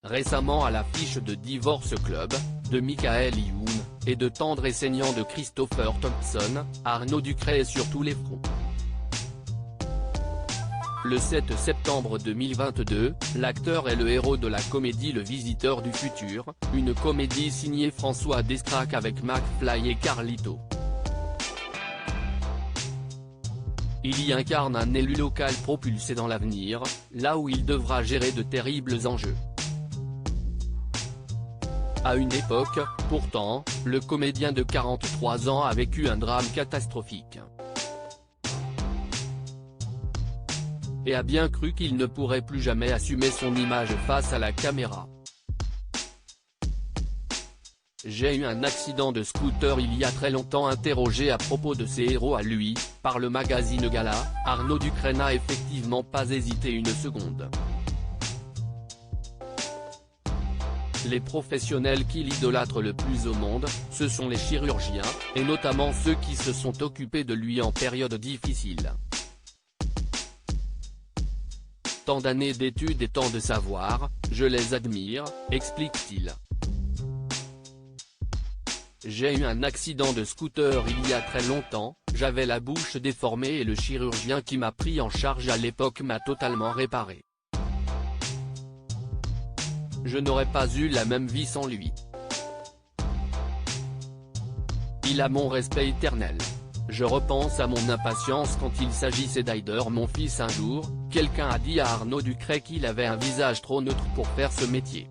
Récemment à l'affiche de Divorce Club, de Michael Youn, et de Tendre et saignant de Christopher Thompson, Arnaud Ducret est sur tous les fronts. Le 7 septembre 2022, l'acteur est le héros de la comédie Le Visiteur du Futur, une comédie signée François Descraques avec McFly et Carlito. Il y incarne un élu local propulsé dans l'avenir, là où il devra gérer de terribles enjeux. À une époque, pourtant, le comédien de 43 ans a vécu un drame catastrophique. Et a bien cru qu'il ne pourrait plus jamais assumer son image face à la caméra. J'ai eu un accident de scooter il y a très longtemps. Interrogé à propos de ses héros à lui, par le magazine Gala, Arnaud Ducret n'a effectivement pas hésité une seconde. Les professionnels qui l'idolâtrent le plus au monde, ce sont les chirurgiens, et notamment ceux qui se sont occupés de lui en période difficile. Tant d'années d'études et tant de savoir, je les admire, explique-t-il. J'ai eu un accident de scooter il y a très longtemps, j'avais la bouche déformée et le chirurgien qui m'a pris en charge à l'époque m'a totalement réparé. Je n'aurais pas eu la même vie sans lui. Il a mon respect éternel. Je repense à mon impatience quand il s'agissait d'Aider, mon fils. Un jour, quelqu'un a dit à Arnaud Ducret qu'il avait un visage trop neutre pour faire ce métier.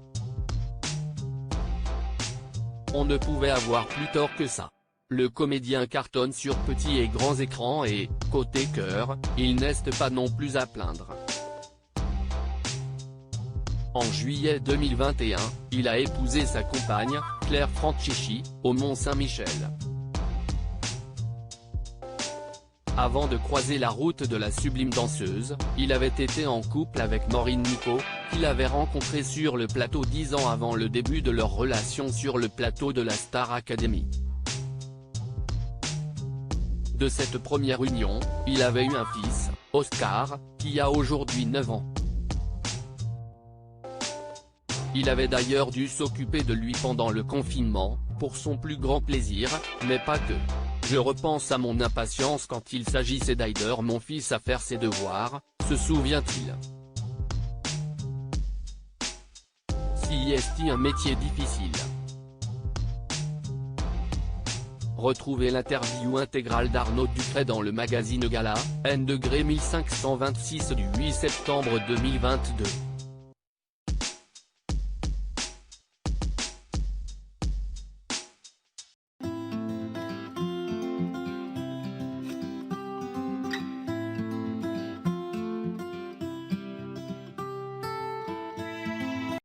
On ne pouvait avoir plus tort que ça. Le comédien cartonne sur petits et grands écrans et, côté cœur, il n'est pas non plus à plaindre. En juillet 2021, il a épousé sa compagne, Claire Francisci, au Mont-Saint-Michel. Avant de croiser la route de la sublime danseuse, il avait été en couple avec Maureen Nico, qu'il avait rencontrée sur le plateau 10 ans avant le début de leur relation sur le plateau de la Star Academy. De cette première union, il avait eu un fils, Oscar, qui a aujourd'hui 9 ans. Il avait d'ailleurs dû s'occuper de lui pendant le confinement, pour son plus grand plaisir, mais pas que. Je repense à mon impatience quand il s'agissait d'Aider, mon fils, à faire ses devoirs, se souvient-il. Si est un métier difficile. Retrouvez l'interview intégrale d'Arnaud Ducret dans le magazine Gala, N°1526 du 8 septembre 2022.